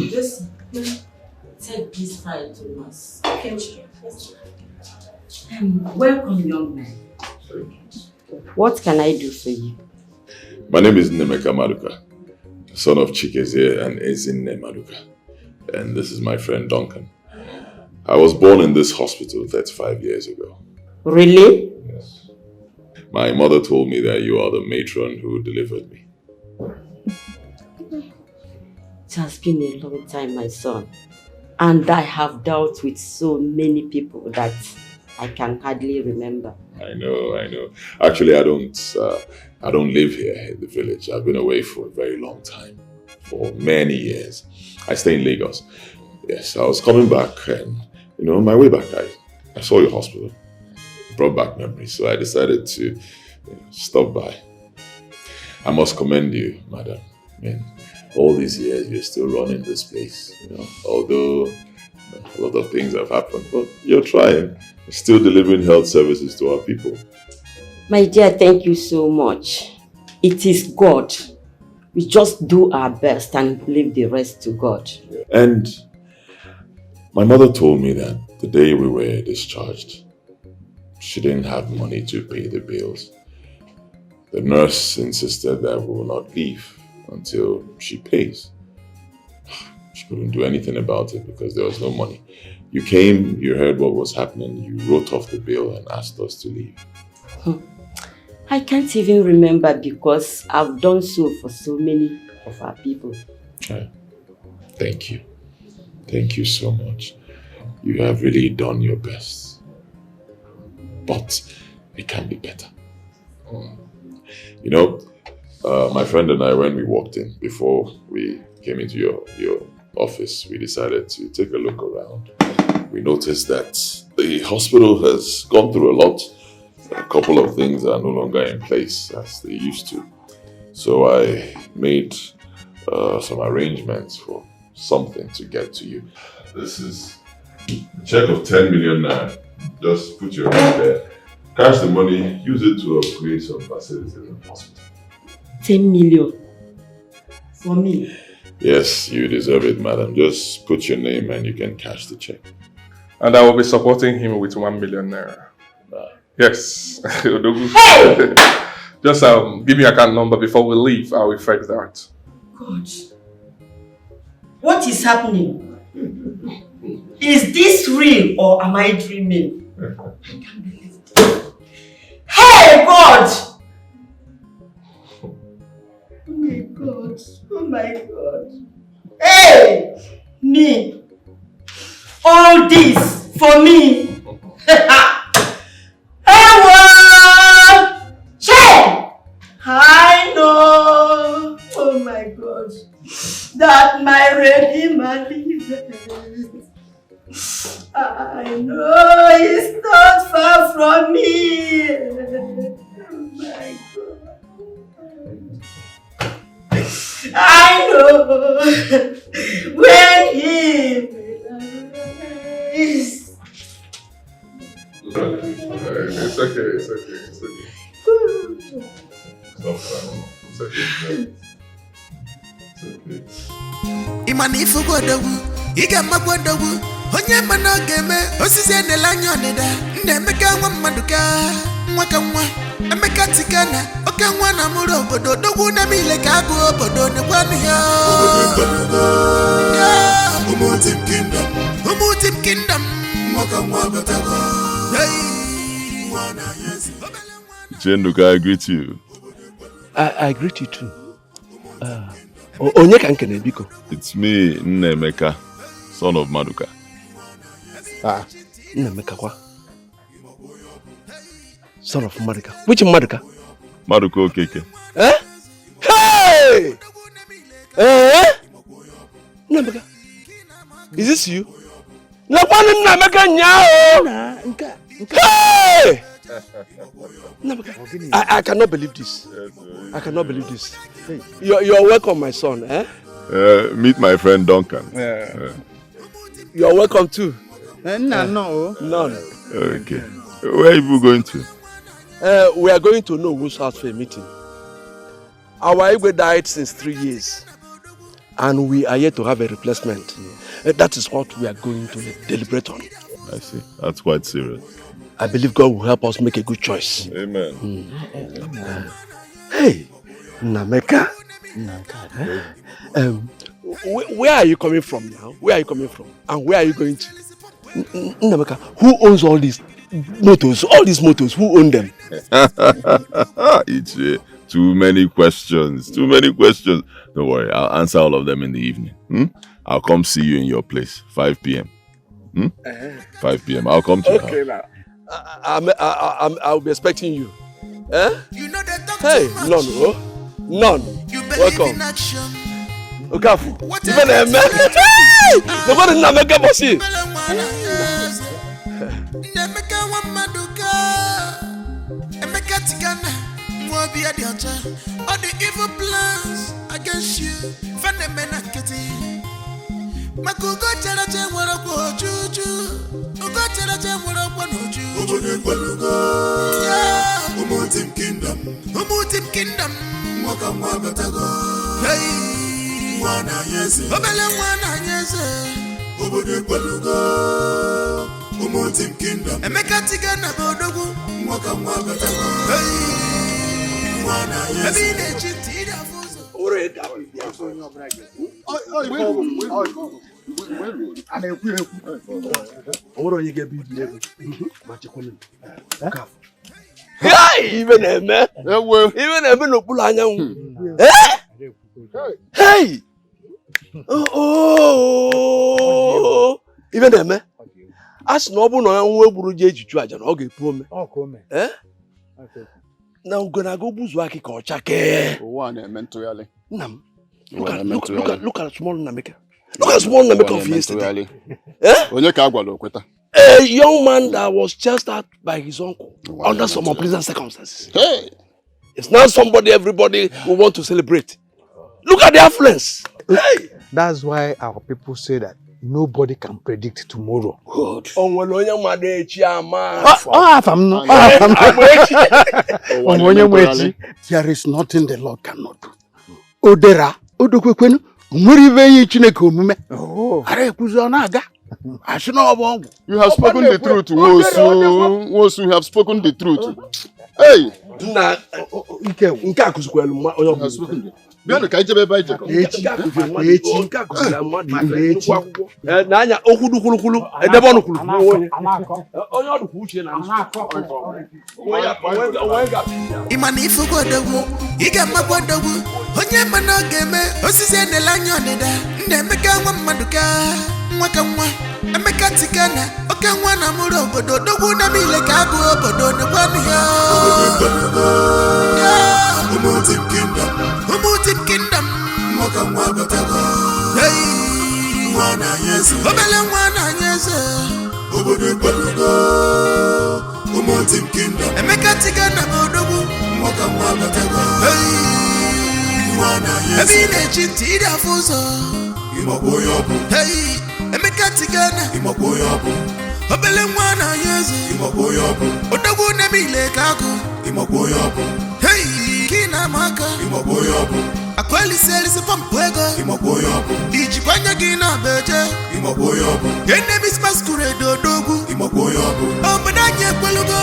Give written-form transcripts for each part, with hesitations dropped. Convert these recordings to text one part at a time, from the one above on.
Just take this file to us. Okay. Welcome, young man. What can I do for you? My name is Nemeka Maduka, son of Chikezie and Ezinne Maduka. And this is my friend Duncan. I was born in this hospital 35 years ago. Really? Yes. My mother told me that you are the matron who delivered me. It has been a long time, my son. And I have dealt with so many people that I can hardly remember. I know. Actually, I don't live here in the village. I've been away for a very long time, for many years. I stay in Lagos. Yes, I was coming back and, on my way back, I saw your hospital. It brought back memories, so I decided to stop by. I must commend you, madam. I mean, all these years, you're still running this place, although a lot of things have happened, but you're trying. You're still delivering health services to our people. My dear, thank you so much. It is God. We just do our best and leave the rest to God. And my mother told me that the day we were discharged, she didn't have money to pay the bills. The nurse insisted that we will not leave until she pays. She couldn't do anything about it because there was no money. You came, you heard what was happening, you wrote off the bill and asked us to leave. I can't even remember because I've done so for so many of our people. Thank you. Thank you so much. You have really done your best. But it can be better. My friend and I, when we walked in, before we came into your office, we decided to take a look around. We noticed that the hospital has gone through a lot. A couple of things are no longer in place as they used to. So I made some arrangements for something to get to you. This is a check of 10 million naira. Just put your name there. Cash the money, use it to upgrade some facilities in the hospital. 10 million? For me? Yes, you deserve it, madam. Just put your name and you can cash the check. And I will be supporting him with 1 million naira. Yes. Hey! Just give me your account number before we leave. I will fix that. God. What is happening? Is this real or am I dreaming? I can't believe it. Hey, God! Oh my God. Oh my God. Hey! Me. All this for me. I know, oh my God, that my Redeemer lives. I know he's not far from me. Oh my God. I know when he is. It's okay. It's okay. Imanifu godogu, iga magwadogu, onye manogeme, osisi enelanyo nida, Nemeka Maduka, mwakamwa, Emeka tikana, okamwa na muro obodo, dogu na mile kagu obodo ne kwani ya. Umutim kingdom, mwakamwa gotago. Chenduka, I greet you. I greet you too. Onye ka nkene biko. It's me, Nemeka, son of Maduka. Nemeka kwa. Son of Maduka. Which Maduka? Maduka Okeke. Hey! Nemeka. Is this you? Nemeka nyao. Hey! I cannot believe this. I cannot believe this. You're welcome, my son. Meet my friend Duncan. You're welcome too. No. None. Okay. Where are you going to? We are going to Nowo's house for a meeting. Our Igwe died since 3 years. and we are yet to have a replacement. That is what we are going to deliberate on. I see. That's quite serious. I believe God will help us make a good choice. Amen. Hey, Nameka. Where are you coming from now? Where are you coming from? And where are you going to? Nameka, who owns all these motors? All these motors, who own them? It's too many questions. Too many questions. Don't worry, I'll answer all of them in the evening. I'll come see you in your place, 5 p.m. 5 p.m. I'll come to you. Okay, now. I'll be expecting you. Hey, none. Welcome. Okafu. Even a man. Nobody na make up bossy. All the evil plans against you, Makugo chalache mwarapo juju, ugo chalache mwarapo noju. Umutim kingdom, mwaka mwabatago. Hey, mwana yese, obele mwana yese. Obode kwalugo, umutim kingdom. Emeka tigana bodogu, mwaka mwabatago. Hey, mwana yese. Ebine chitira fuzo. Even a man, no pull. Hey, oh, even a man. As noble no one will to judge and okay, poor man. Eh? Now gonna go Buzwaki or Chake. One mentally. Nam. Look at small Nameka. Look at small Nameka of yesterday. A young man that was chased out by his uncle under some unpleasant circumstances. Hey! It's now somebody everybody will want to celebrate. Look at the affluence. Hey! That's why our people say that nobody can predict tomorrow. Good. There is nothing the Lord cannot do. Odera, Odokwenu, Murive Chineke omume. Are kuzonaga. You have spoken the truth, Wosu, you have spoken the truth. Hey! Na nke akuzukwelu ma oyo have spoken. Biano ka ijebe ba ije. Echi nke akuzula mmadụ echi akwụkwọ. Na anya okwudukwulukulu edebe onu kwulu onye. Onye odukwu uche na Imani ifugodogu, iga magwodogu, onye mana geme, osisi enelanyo nida, ndemeka nwa mmaduka, mwaka nwa, emeka tikana, oke nwa na muro obodo, dogu na mile ka agụ obodo nekwani ya. Umutim kingdom, mwaka nwa batago. Hey, mwana yesu, obele mwana yesu, obodo kwalugo. Umutim kingdom, emeka tikana bodogu, mwaka nwa batago. Hey, mwana yesu, ebine chintira fuzo. Imaboyobu. Hey, emeka tikana, imaboyobu. Obele mwana yesu, imaboyobu. Odogu nemile kago, imaboyobu. Hey, kina maka, imaboyobu. Akweli selisi pampwego, imaboyobu. Ijibanya gina beje, imaboyobu. Enemies masquerade odogu, imaboyobu. Obadanye kwalugo,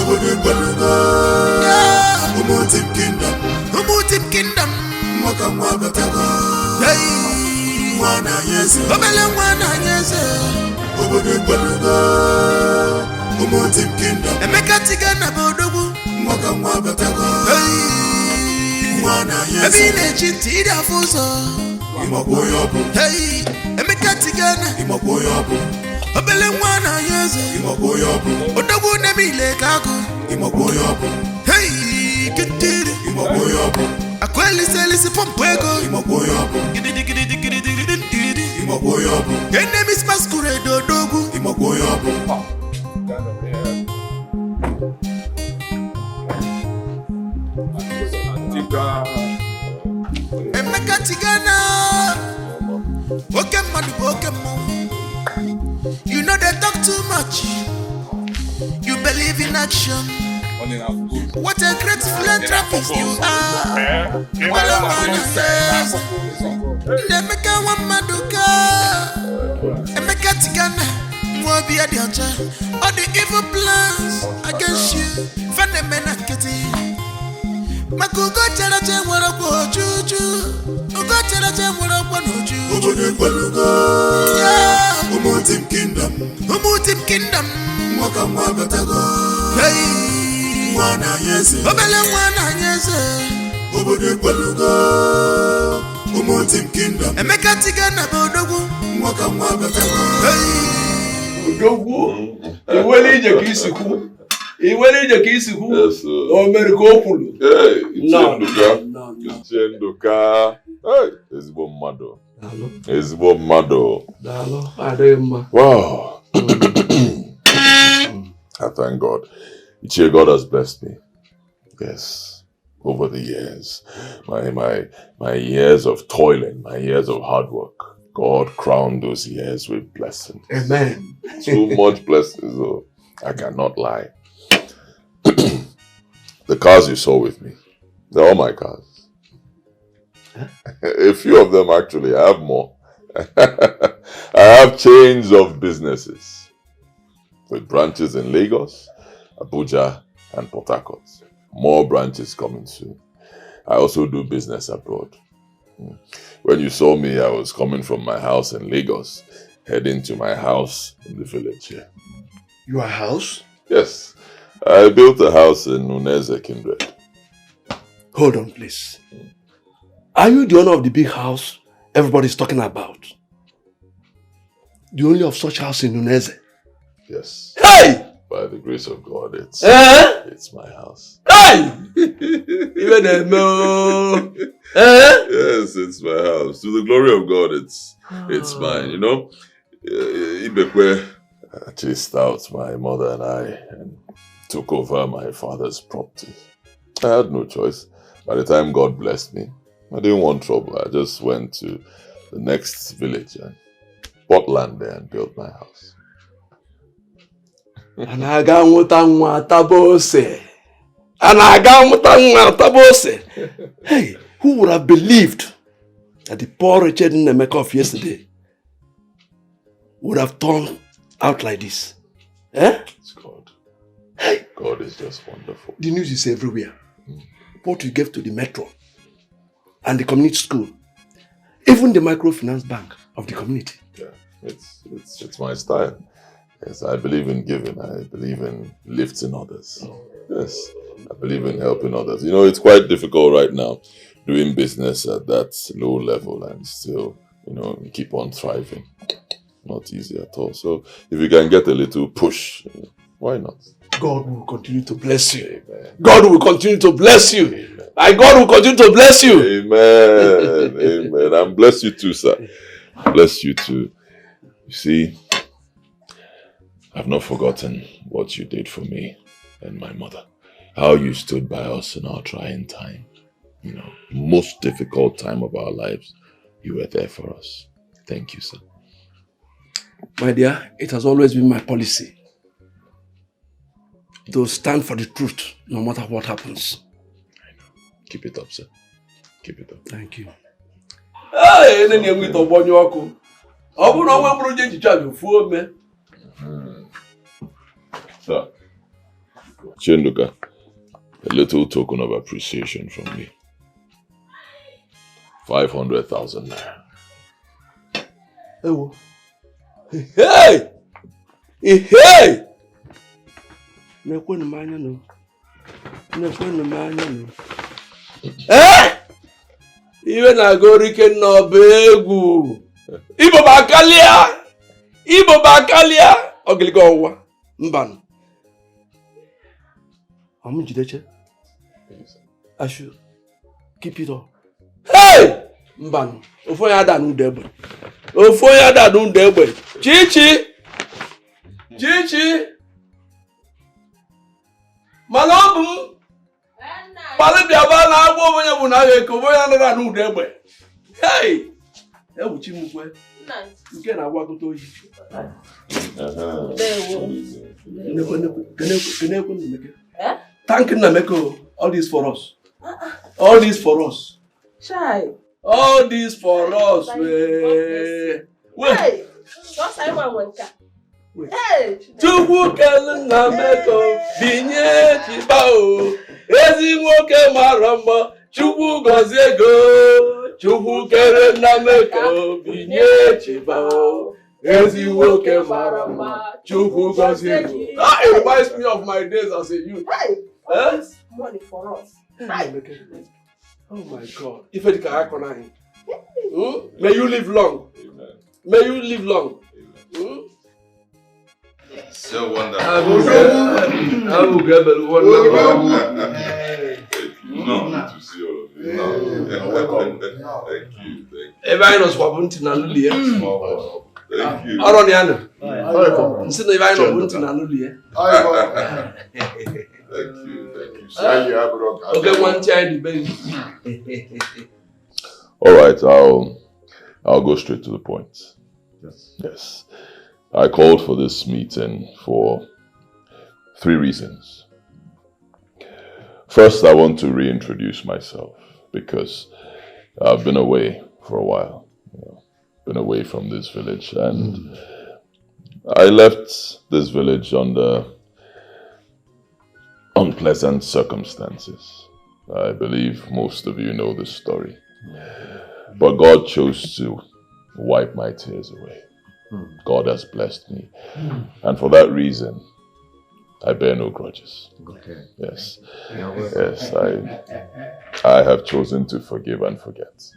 obade kwalugo. Umutim kingdom, mwaka mwabatago. Hey, mwana yesu, obele mwana yesu, obade kwalugo. Umutim kingdom, emeka tigana bodogu, mwaka mwabatago. Hey, mwana yesu, ebine chintira fuzo, imaboyobu. Hey, emeka tigana, imaboyobu. Obele mwana yesu, imaboyobu. Odogu nemile kago, imaboyobu. Hey, kitiri, imaboyobu. Akweli selisi pampwego, imaboyobu. Imaboyobu. Enemies masquerade odogu, imaboyobu. Emeka tigana, okay man, okay mom. You know they talk too much. You believe in action. What a great philanthropist you are. Nemeka Wamaduka. Emeka Tigana. Mwabi Adiacha. All the evil plans against you. Fanemena Keti. Makugo Charache Warako Juju. Ugo Charache Warako Noju. Ubode Kwalugo. Yeah. Umutim Kingdom. Umutim Kingdom. Mwaka Mwabatago. Hey. Mwana Yese. Obele Mwana Yese. Ubode Kwalugo. Umutim Kingdom. Emeka Tigana Bodogu. Mwaka Mwabatago. Hey. Bodogu. Iwele ije kisiku. Iwele ije kisiku. Yes. Omerikopulu. Hey, No. Chenduka. Hey, ezigbo mmadụ. Dalo. Ezigbo mmadụ. Dalo. Ademma. Wow. I thank God. God has blessed me. Yes. Over the years. My years of toiling, my years of hard work. God crowned those years with blessings. Amen. Too much blessings, though. I cannot lie. The cars you saw with me, they're all my cars. Huh? A few of them, actually. I have more. I have chains of businesses with branches in Lagos, Abuja, and Port Harcourt. More branches coming soon. I also do business abroad. When you saw me, I was coming from my house in Lagos, heading to my house in the village here. Your house? Yes. I built a house in Uneze, Kindred. Hold on, please. Are you the owner of the big house everybody's talking about? The only of such house in Uneze? Yes. Hey! By the grace of God, it's my house. Hey! Even a no. Yes, it's my house. To the glory of God, it's mine. You know, Ibekwe chased out my mother and I and took over my father's property. I had no choice. By the time God blessed me, I didn't want trouble. I just went to the next village and bought land there and built my house. And I got what tabose. And I got what tabose. Hey, who would have believed that the poor wretched Nemeka of yesterday would have turned out like this? It's God. Hey, God is just wonderful. the news is everywhere. What you gave to the metro and the community school, even the microfinance bank of the community. Yeah, it's my style. Yes, I believe in giving. I believe in lifting others. Yes, I believe in helping others. You know, it's quite difficult right now doing business at that low level and still, you know, keep on thriving. Not easy at all. So if you can get a little push, why not? God will continue to bless you. Amen. God will continue to bless you. Amen. And God will continue to bless you. Amen. Amen. And bless you too, sir. Bless you too. You see, I've not forgotten what you did for me and my mother. How you stood by us in our trying time. You know, most difficult time of our lives. You were there for us. Thank you, sir. My dear, it has always been my policy to stand for the truth no matter what happens. I know. Keep it up, sir. Keep it up. Thank you. Hey, then you meet a bonny wako. I will not want to charge you for me. Sir, Chenduka, a little token of appreciation from me. 500,000 naira. Hey! Hey! No. Even I go Riken no begu. Ibo bakalia. Ogiligo Mban. I'm Jideche. I should keep it up. Hey! Mban. Ofoya da nu debe. Chichi! Malobum! Palibiaba na agbo onye bụ na eko boya na nu debe. Hey! E wuchi mukwe. Nke na agwagoto oyi. Thank Nameko. All this for us. All this for us. Shy. All this for us. Wait. Hey. Don't say one word. Hey. Chukwu kele Nameko. Binye chibao. Ezi nwoke mara mma. Chukwu gozie go. Chukwu kele Nameko. Binye chibao. Ezi nwoke mara mma. Chukwu gozie go. That reminds me of my days as a youth. Hey. This money for us. Oh my God. If it can happen, may you live long. Amen. May you live long. So wonderful. I will grab a wonderful. No, to see all of you. No. Welcome. Thank you. Everybody knows what I'm doing. Thank you. I don't know. Instead of everybody knows what I'm doing. Thank you. Okay, one child, baby. All right, I'll go straight to the point. Yes. I called for this meeting for 3 reasons. First, I want to reintroduce myself because I've been away for a while. Been away from this village, and I left this village under unpleasant circumstances. I believe most of you know this story. But God chose to wipe my tears away. God has blessed me. And for that reason, I bear no grudges. Okay. Yes. Yes, I have chosen to forgive and forget.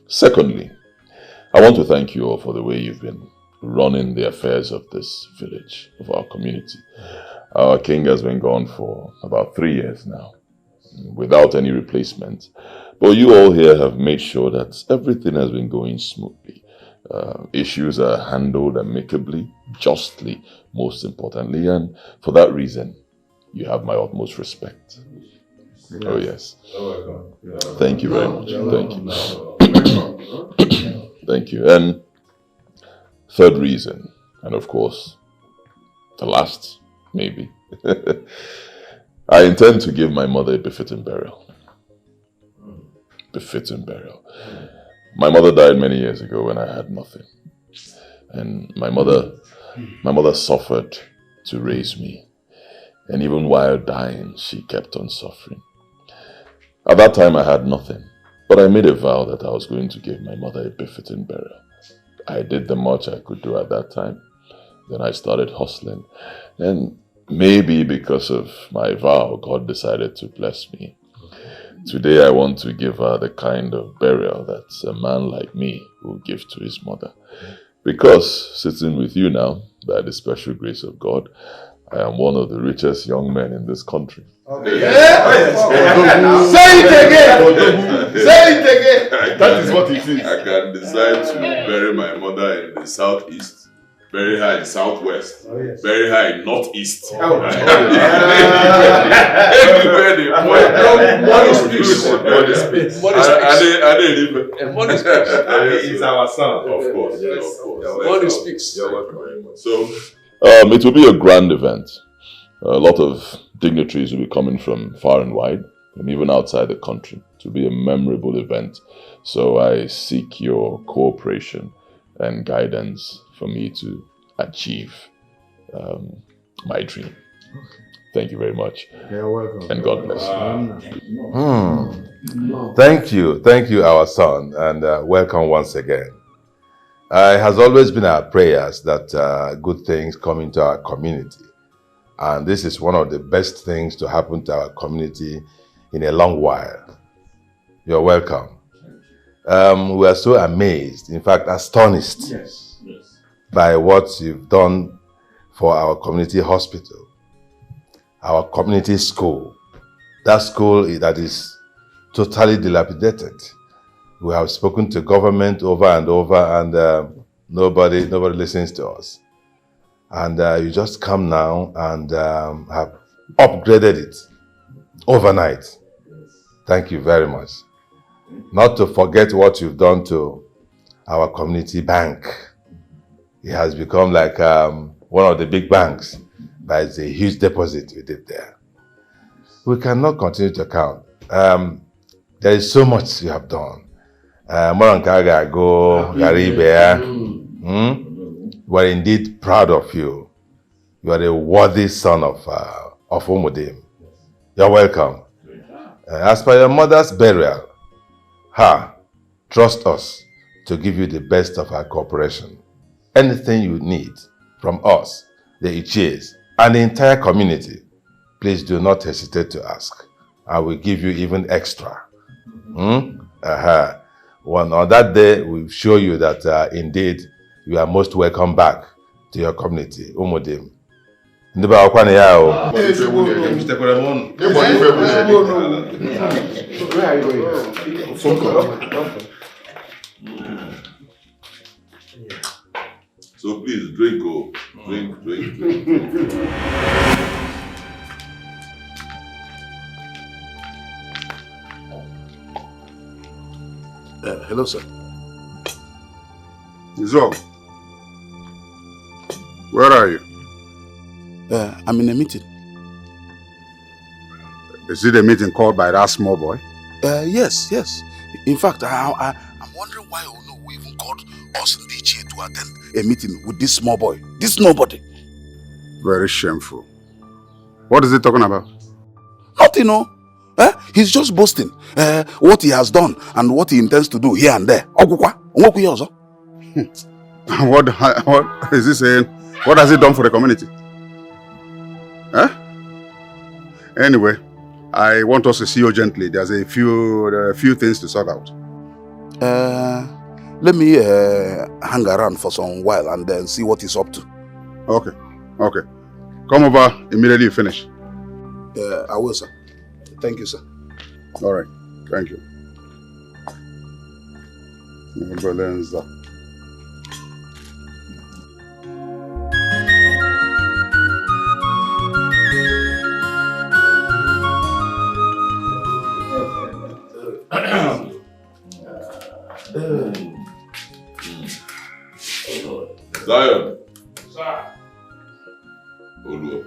Secondly, I want to thank you all for the way you've been running the affairs of this village, of our community. Our king has been gone for about 3 years now, without any replacement. But you all here have made sure that everything has been going smoothly. Issues are handled amicably, justly, most importantly, and for that reason, you have my utmost respect. Oh yes. Thank you very much. Thank you. Thank you. And third reason, and of course, the last, maybe. I intend to give my mother a befitting burial. Befitting burial. My mother died many years ago when I had nothing. And my mother suffered to raise me. And even while dying, she kept on suffering. At that time, I had nothing. But I made a vow that I was going to give my mother a befitting burial. I did the much I could do at that time. Then I started hustling. And maybe because of my vow, God decided to bless me. Today I want to give her the kind of burial that a man like me will give to his mother. Because sitting with you now, by the special grace of God, I am one of the richest young men in this country. Okay. Say it again! Say it again! That is what it is. I can decide to bury my mother in the southeast, very high in southwest, very high in northeast. Everywhere they point. Money speaks. Money speaks. It's our son. Of course. Money speaks. You're welcome very much. So, it will be a grand event. A lot of dignitaries will be coming from far and wide, and even outside the country. It will be a memorable event. So I seek your cooperation and guidance for me to achieve my dream. Thank you very much. You're welcome. And God bless you. Thank you, our son, and welcome once again. It has always been our prayers that good things come into our community. And this is one of the best things to happen to our community in a long while. You're welcome. We are so amazed, in fact, astonished by what you've done for our community hospital, our community school. That school that is totally dilapidated. We have spoken to government over and over, and nobody listens to us. And you just come now and have upgraded it overnight. Thank you very much. Not to forget what you've done to our community bank. It has become like one of the big banks but it's a huge deposit we did there. We cannot continue to count. There is so much you have done. Morankaga go, Garibea. We are indeed proud of you. You are a worthy son of Umudim. You're welcome. As per your mother's burial, trust us to give you the best of our cooperation. Anything you need from us, the Ichies, and the entire community, please do not hesitate to ask. I will give you even extra. Well, on that day, we'll show you that indeed you are most welcome back to your community, Umudim. So please drink, drink. Hello, sir. Zog, where are you? I'm in a meeting. Is it a meeting called by that small boy? Yes. In fact, I'm wondering why Ono even called us in the chair to attend a meeting with this small boy. This nobody. Very shameful. What is he talking about? Nothing, no. He's just boasting what he has done and what he intends to do here and there. What is he saying? What has he done for the community? Anyway, I want us to see you gently. There are a few things to sort out. Let me hang around for some while and then see what he's up to. Okay. Come over immediately you finish. I will, sir. Thank you, sir. All right. Thank you. Balenza. Zion. Sir. Hold up.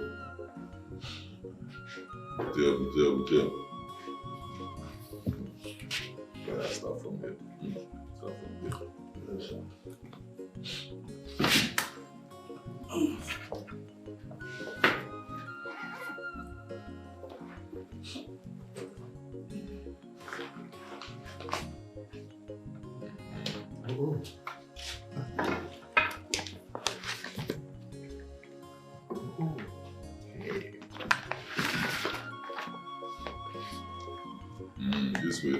Tell. Start from here. This way.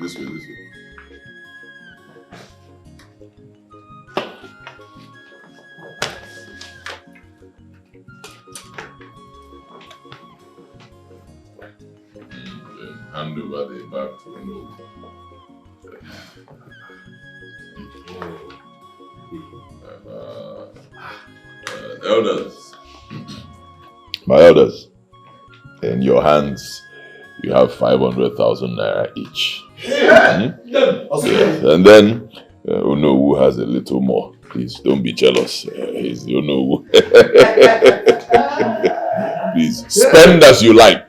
Hand over the back to the nose. Elders. My elders, in your hands, you have 500,000 naira each. Yes. And then, Onowu has a little more. Please don't be jealous. He's Onowu. Please spend as you like.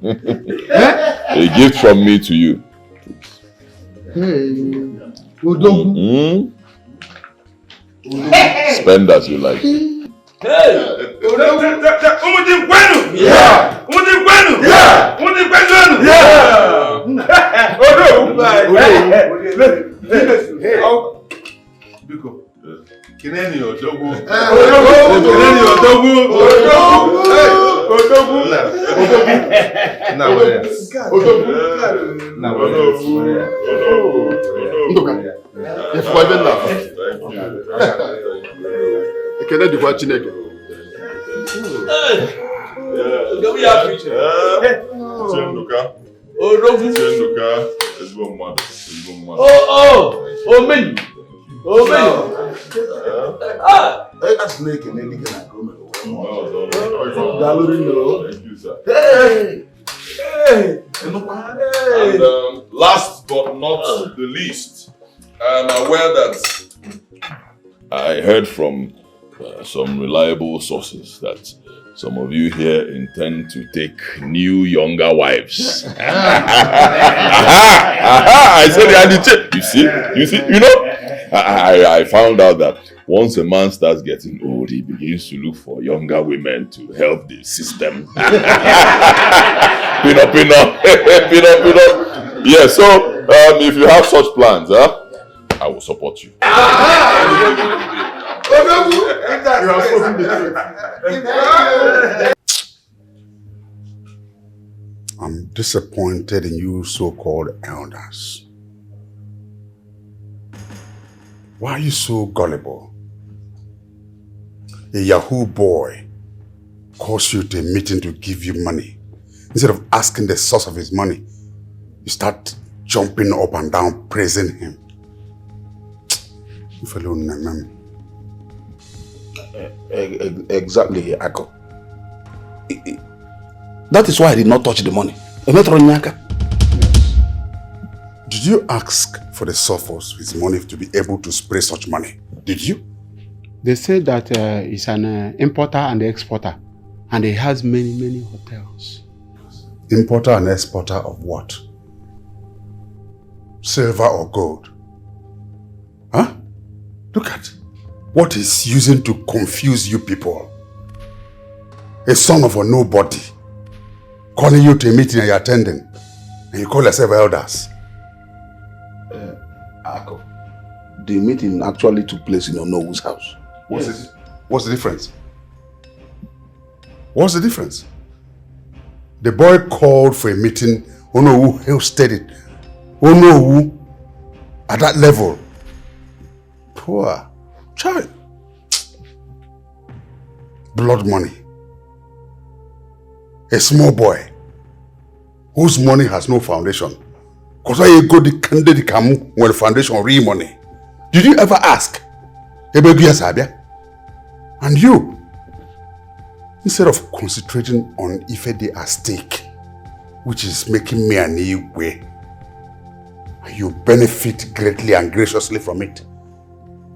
A gift from me to you. Spend as you like. And last but not the least, I'm aware that I heard from some reliable sources that some of you here intend to take new, younger wives. I said, you know, I found out that once a man starts getting old, he begins to look for younger women to help the system. Pin up. Yeah, so if you have such plans, I will support you. I'm disappointed in you so-called elders. Why are you so gullible? A Yahoo boy calls you to a meeting to give you money. Instead of asking the source of his money, you start jumping up and down praising him. If alone, Exactly, Ako. That is why I did not touch the money. Did you ask for the source of his money to be able to spray such money? Did you? They say that he's an importer and exporter, and he has many hotels. Importer and exporter of what? Silver or gold? Huh? Look at what he's using to confuse you people. A son of a nobody calling you to a meeting and you're attending, and you call yourself elders. Ako, the meeting actually took place in Onowo's house. What's the difference? What's the difference? The boy called for a meeting. Onowu hosted it. Onowu at that level. Poor child. Blood money. A small boy whose money has no foundation. Because why you go the candidate come when the foundation real money? Did you ever ask? And you, instead of concentrating on Ife Day at stake, which is making me an Igwe, you benefit greatly and graciously from it.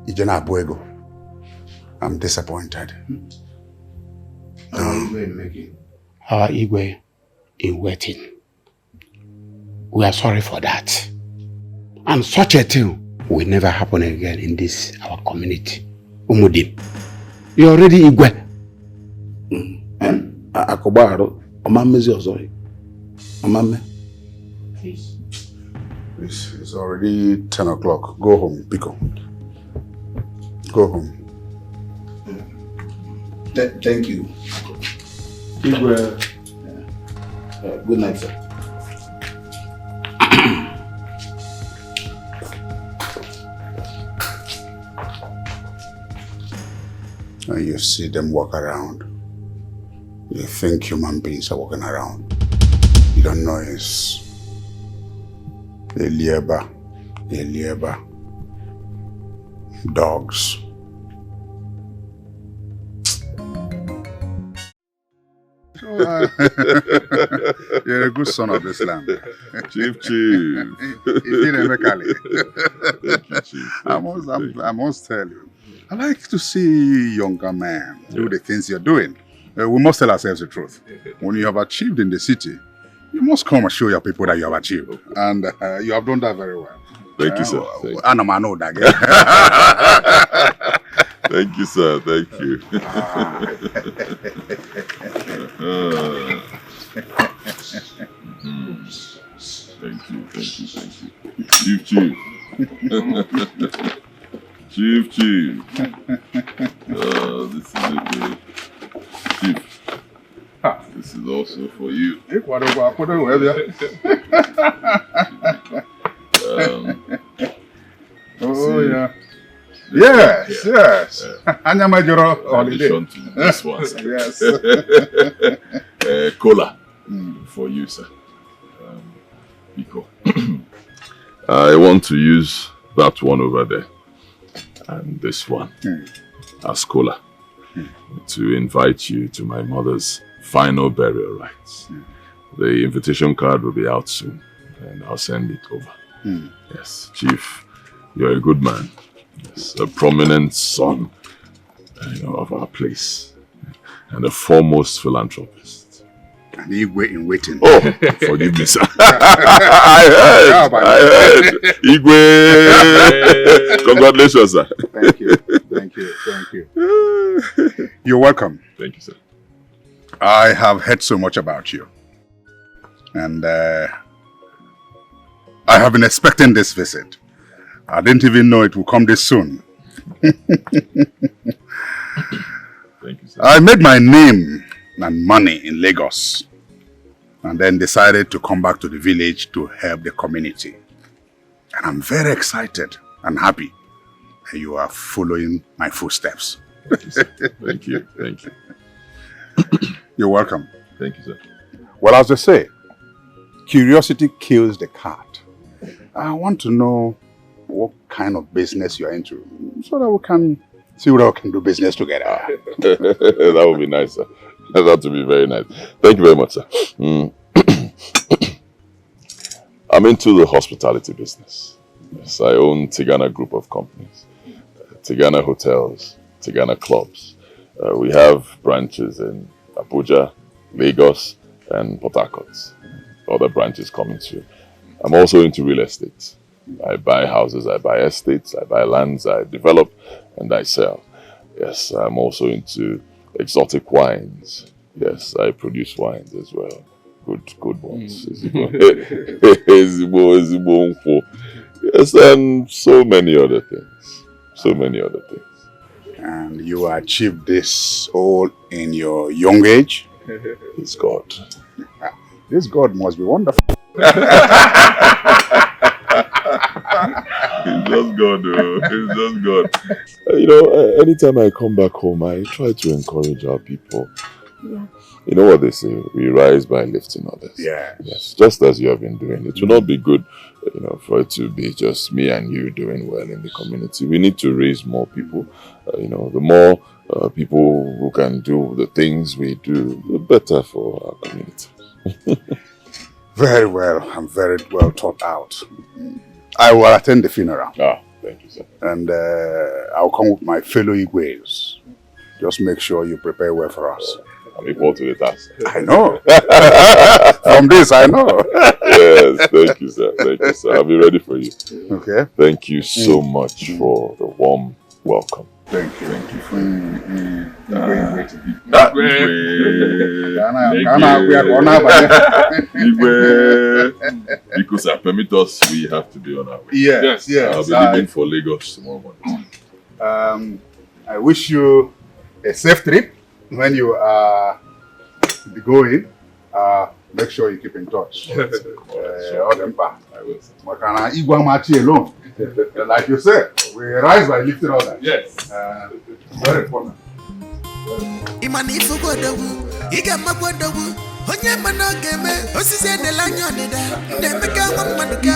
Ijana Abuego, I'm disappointed. Our Igwe in waiting. We are sorry for that. And such a thing will never happen again in this, our community. Umudim. You already Igwe. Akobaro, Omamezi Ozoi. Omame. It's already 10 o'clock. Go home, Pico. Go home. Thank you. Igwe. Good night, sir. And you see them walk around. You think human beings are walking around. You don't know it's Elieba, dogs. You're a good son of this land. Chief. I must tell you, I like to see younger men do the things you're doing. We must tell ourselves the truth. When you have achieved in the city, you must come and show your people that you have achieved. And you have done that very well. Thank you, sir. Thank you, sir. Thank you. Thank you. Chief. Chief. This is a good. Chief. This is also for you. Oh, yeah. Yes. Anyamajoro holiday. To this one, sir. Yes. Cola for you, sir. Pico. I want to use that one over there and this one as cola to invite you to my mother's final burial rites. The invitation card will be out soon and I'll send it over. Yes, Chief, you're a good man. Yes, a prominent son of our place. and the foremost philanthropist. And Igwe in waiting. Oh, forgive me, sir. I heard. Igwe. Congratulations, sir. Thank you. You're welcome. Thank you, sir. I have heard so much about you. And I have been expecting this visit. I didn't even know it would come this soon. Thank you, sir. I made my name and money in Lagos and then decided to come back to the village to help the community. And I'm very excited and happy that you are following my footsteps. Thank you, sir. Thank you. You're welcome. Thank you, sir. Well, as they say, curiosity kills the cat. I want to know what kind of business you're into so that we can see whether we can do business together. That would be nice, sir. That would be very nice. Thank you very much, sir. I'm into the hospitality business. Yes, I own Tigana Group of companies, Tigana Hotels, Tigana Clubs. We have branches in Abuja, Lagos, and Port Harcourt. Other branches coming soon. I'm also into real estate. I buy houses, I buy estates, I buy lands, I develop, and I sell. Yes, I'm also into exotic wines. Yes, I produce wines as well. Good ones. Yes, and so many other things. And you achieved this all in your young age? It's God. This God must be wonderful. It's just God, though. It's just God. Anytime I come back home, I try to encourage our people. You know what they say, we rise by lifting others. Yes, just as you have been doing. It will not be good, for it to be just me and you doing well in the community. We need to raise more people. The more people who can do the things we do, the better for our community. Very well, and very well thought out. I will attend the funeral. Thank you, sir. And I'll come with my fellow Igwes. Just make sure you prepare well for us. I'm equal to the task. I know. From this, I know. Yes, thank you, sir. I'll be ready for you. Okay. Thank you so much for the warm welcome. Thank you. Because I permit us, we have to be on our way. Yes. I'll be leaving for Lagos tomorrow morning. I wish you a safe trip when you are going. Make sure you keep in touch. I will. Alone. Like you said, we rise by lifting others. Yes. Very important. Imani fugodogu, iga magwodogu, onye mana game, osisi edela nyonida, ndemeka wamaduka,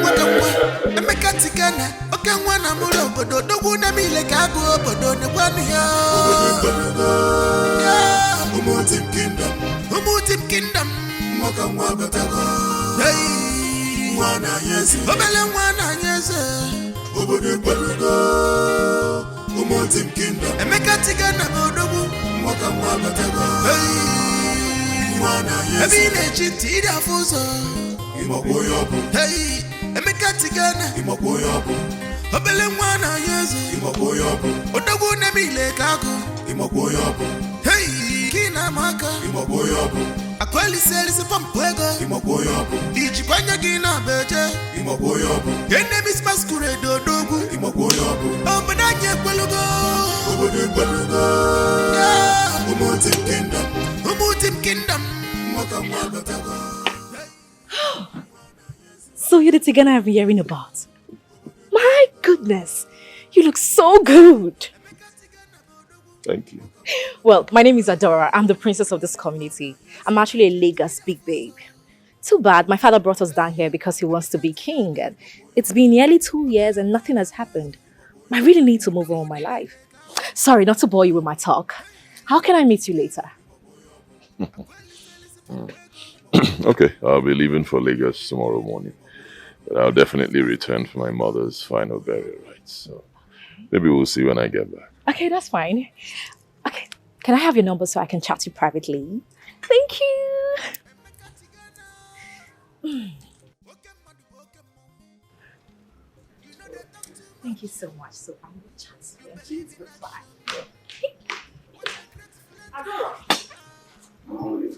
mwakamwa, emeka tikana, oke mwana mulo obodo, dogu na mile kagu obodo, nekwani ya. Umutim kingdom, mwakamwa batago. Hey. Obele mwana nyeze obodo kwalugo Umutim kingdom Emeka tigana bodogu Mwaka mwabatago Mwana nyeze Ebine chiti ida fuzo Imaboyobu Emeka tigana Imaboyobu Obele mwana nyeze Imaboyobu Odogu nemile kago Imaboyobu Kina maka Imaboyobu Akweli selisi pampwego Imaboyobu Ichikwanya gina beje Imaboyobu Enemies masquerade odogu Imaboyobu Obadanye kwelugo Obade kwelugo Umutim kingdom Mwaka mwaka tago. So you're the Tigana I've been hearing about. My goodness, you look so good. Thank you. Well, my name is Adora. I'm the princess of this community. I'm actually a Lagos big babe. Too bad, my father brought us down here because he wants to be king. And it's been nearly 2 years and nothing has happened. I really need to move on with my life. Sorry, not to bore you with my talk. How can I meet you later? Okay, I'll be leaving for Lagos tomorrow morning. But I'll definitely return for my mother's final burial rites. So maybe we'll see when I get back. Okay, that's fine. Okay, Can I have your number so I can chat to you privately? Thank you. Thank you so much. So I'm going to chat to you and please reply.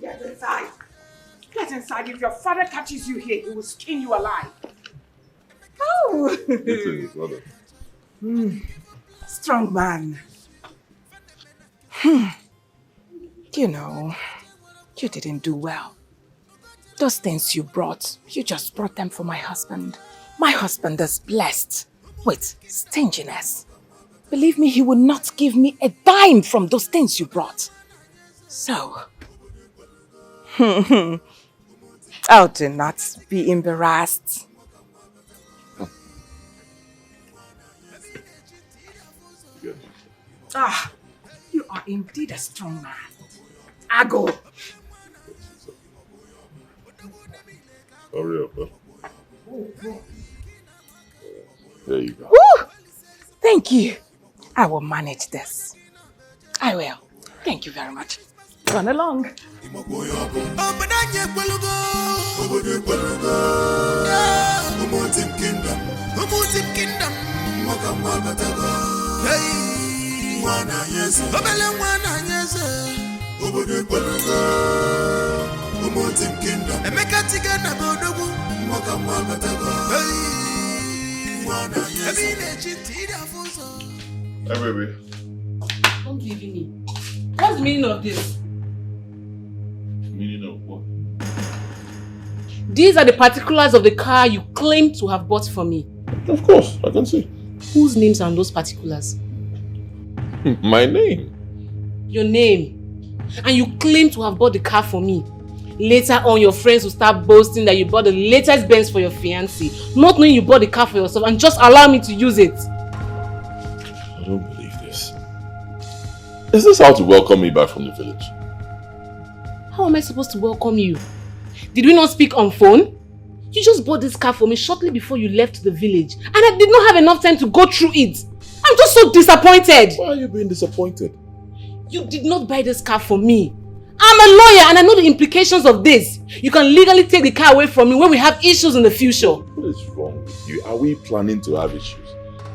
Get inside. Get inside. If your father catches you here, he will skin you alive. Oh! Strong man. You know, you didn't do well. Those things you just brought them for my husband. My husband is blessed with stinginess. Believe me, he will not give me a dime from those things you brought. So, I do not be embarrassed. Ah, you are indeed a strong man. I go. Hurry up, huh? There you go. Woo! Thank you. I will manage this. I will. Thank you very much. Run along. Hey, baby. Don't leave me. What's the meaning of this? Meaning of what? These are the particulars of the car you claim to have bought for me. Of course, I can see. Whose names are on those particulars? My name. Your name. And you claim to have bought the car for me. Later on, your friends will start boasting that you bought the latest Benz for your fiancé, not knowing you bought the car for yourself, and just allow me to use it. I don't believe this. Is this how to welcome me back from the village? How am I supposed to welcome you? Did we not speak on phone? You just bought this car for me shortly before you left the village, and I did not have enough time to go through it. I'm just so disappointed. Why are you being disappointed? You did not buy this car for me. I'm a lawyer and I know the implications of this. You can legally take the car away from me when we have issues in the future. What is wrong with you? Are we planning to have issues?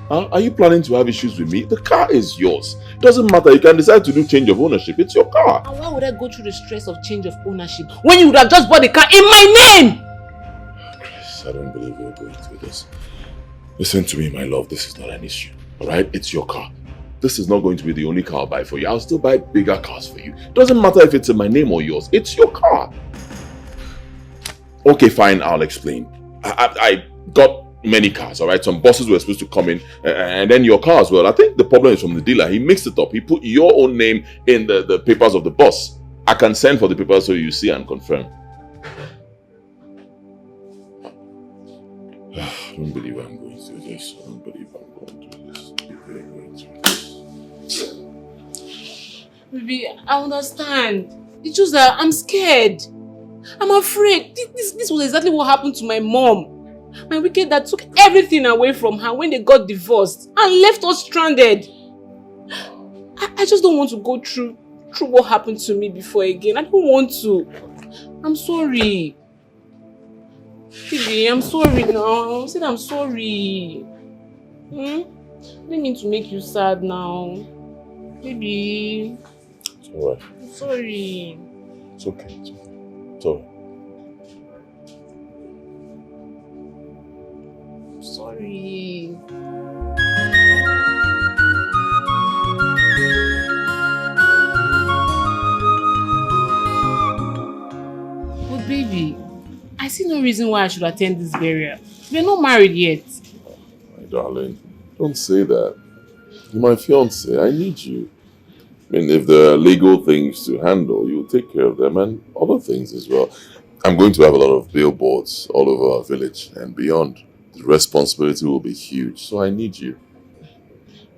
Huh? Are you planning to have issues with me? The car is yours. Doesn't matter. You can decide to do change of ownership. It's your car. And why would I go through the stress of change of ownership when you would have just bought the car in my name? Chris, I don't believe you're going through this. Listen to me, my love. This is not an issue. Alright? It's your car. This is not going to be the only car I'll buy for you. I'll still buy bigger cars for you. Doesn't matter if it's in my name or yours. It's your car. Okay, fine. I'll explain. I got many cars, all right? Some buses were supposed to come in, and then your car as well. I think the problem is from the dealer. He mixed it up. He put your own name in the papers of the bus. I can send for the papers so you see and confirm. I don't believe I'm going through this. I don't believe I'm going through this. Baby, I understand. It's just that I'm scared. I'm afraid. This was exactly what happened to my mom. My wicked dad took everything away from her when they got divorced and left us stranded. I just don't want to go through what happened to me before again. I don't want to. I'm sorry. Baby, I'm sorry now. I said I'm sorry. I didn't mean to make you sad now. Baby. It's alright. I'm sorry. It's okay. It's okay. It's alright. Sorry. But baby, I see no reason why I should attend this burial. We're not married yet. My darling, don't say that. You're my fiance. I need you. I mean, if there are legal things to handle, you'll take care of them and other things as well. I'm going to have a lot of billboards all over our village and beyond. The responsibility will be huge, so I need you.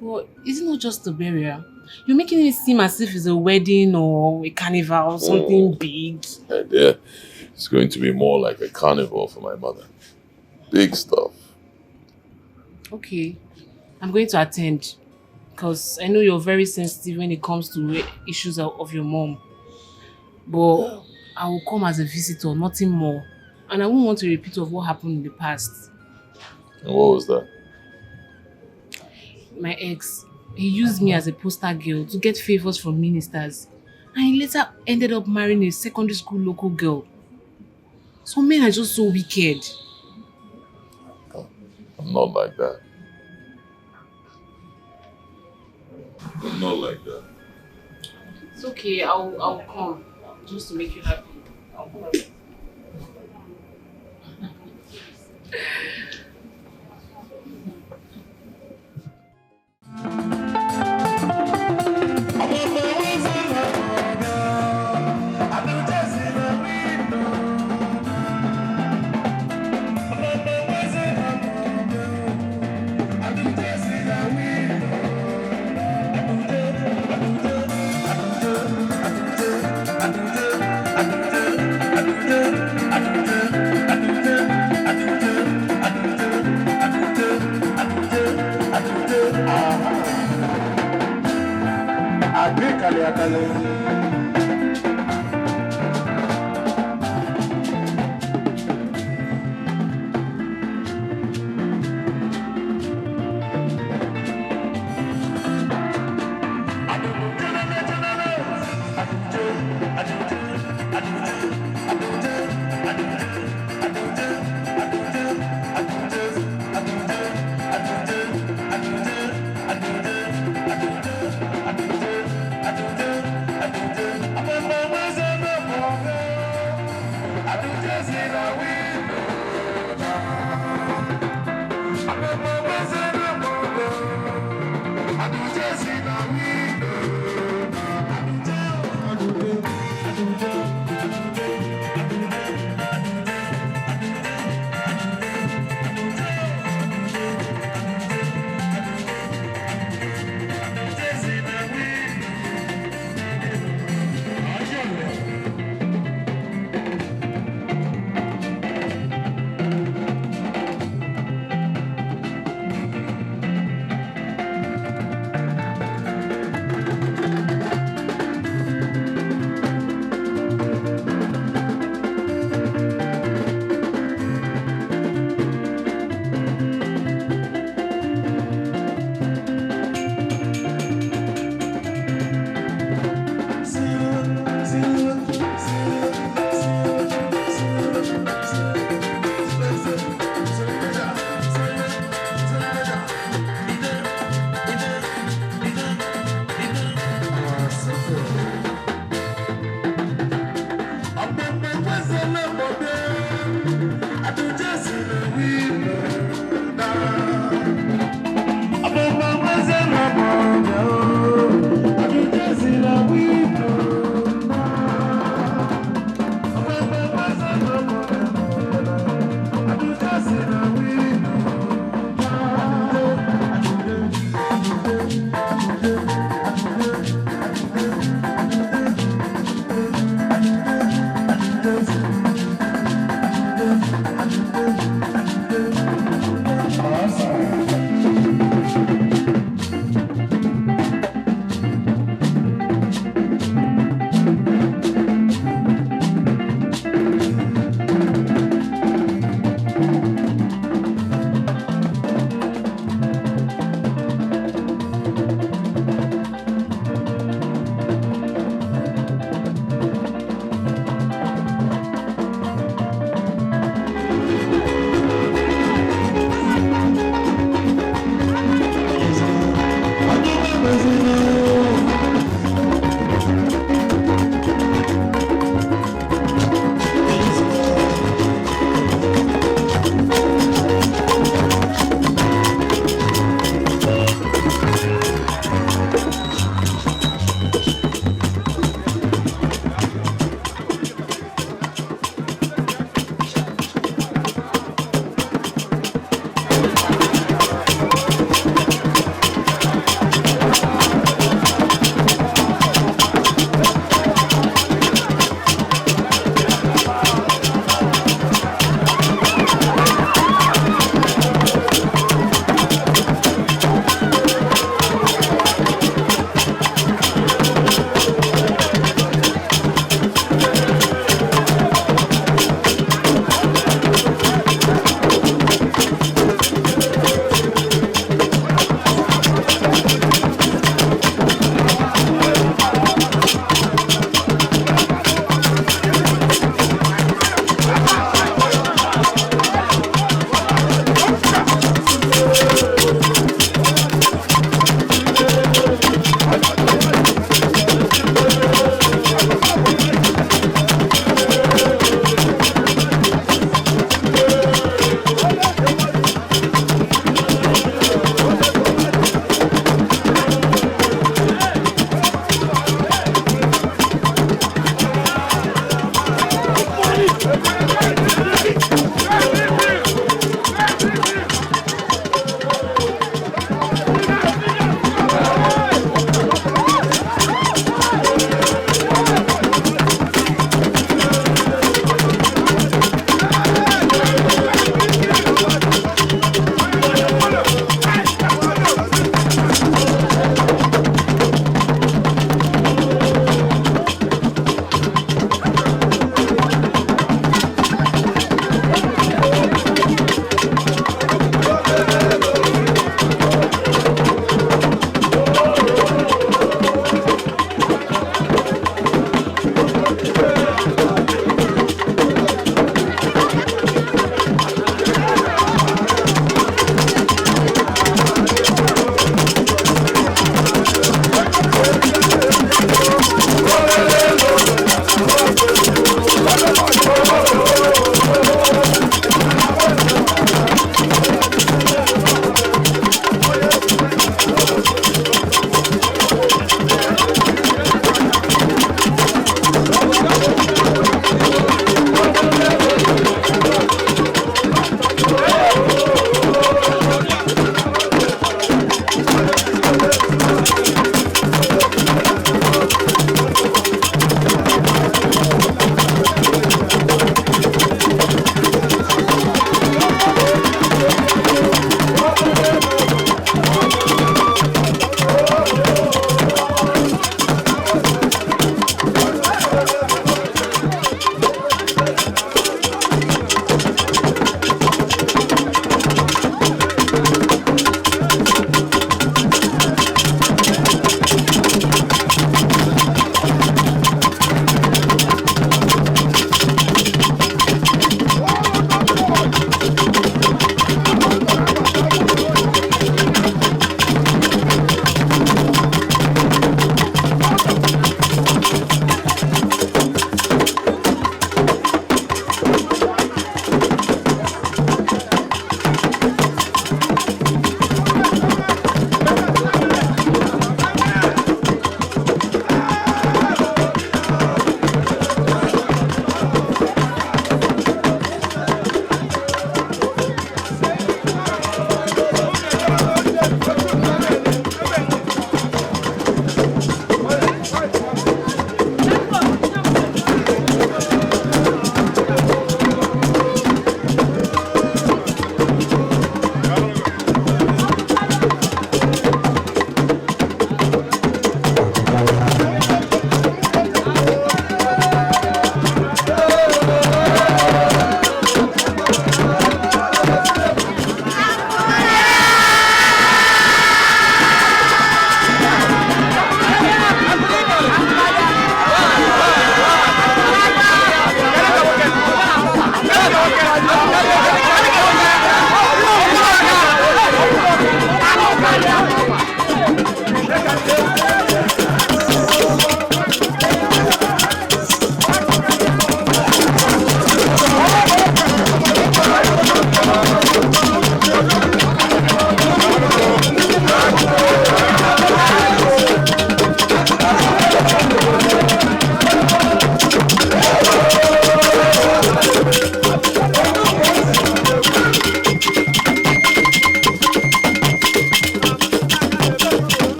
Well, it's not just a burial. You're making it seem as if it's a wedding or a carnival or something big. Yeah, it's going to be more like a carnival for my mother. Big stuff. Okay, I'm going to attend. Because I know you're very sensitive when it comes to issues of your mom. But I will come as a visitor, nothing more. And I won't want a repeat of what happened in the past. And what was that? My ex, he used me as a poster girl to get favors from ministers. And he later ended up marrying a secondary school local girl. Some men are just so wicked. I'm not like that. I'm not like that. It's okay, I'll come. Just to make you happy. I'll come.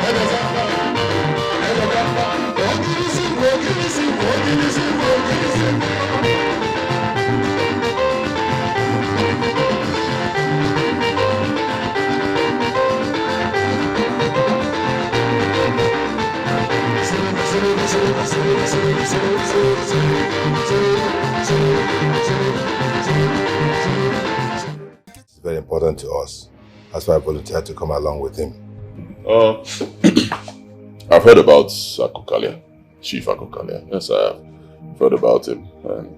It's very important to us. That's why I volunteered to come along with him. I've heard about Akokalia, Chief Akokalia. Yes, I've heard about him. And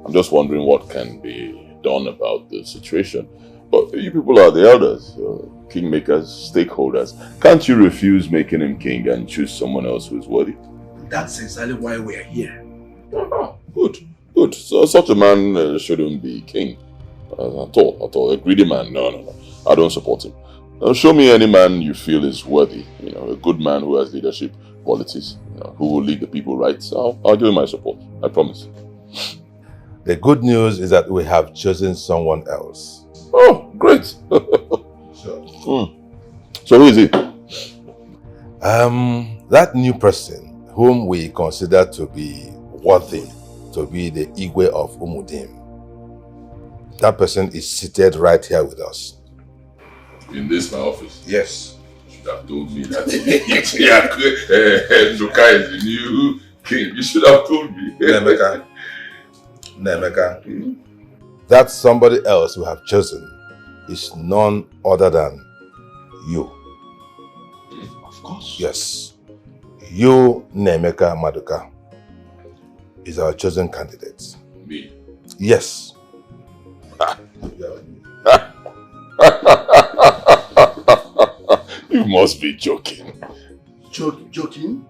I'm just wondering what can be done about the situation. But you people are the elders, kingmakers, stakeholders. Can't you refuse making him king and choose someone else who's worthy? That's exactly why we are here. Good, good. So such a man shouldn't be king. At all. A greedy man, no. I don't support him. Show me any man you feel is worthy. A good man who has leadership qualities, who will lead the people right. So I'll give him my support. I promise. The good news is that we have chosen someone else. Oh, great. Sure. So who is he? That new person whom we consider to be worthy to be the Igwe of Umudim. That person is seated right here with us. In this my office? Yes. You should have told me that Nduka is the new king. You should have told me. Nemeka. That somebody else we have chosen is none other than you. Of course. Yes. You, Nemeka Maduka, is our chosen candidate. Me? Yes. You must be joking. Joking?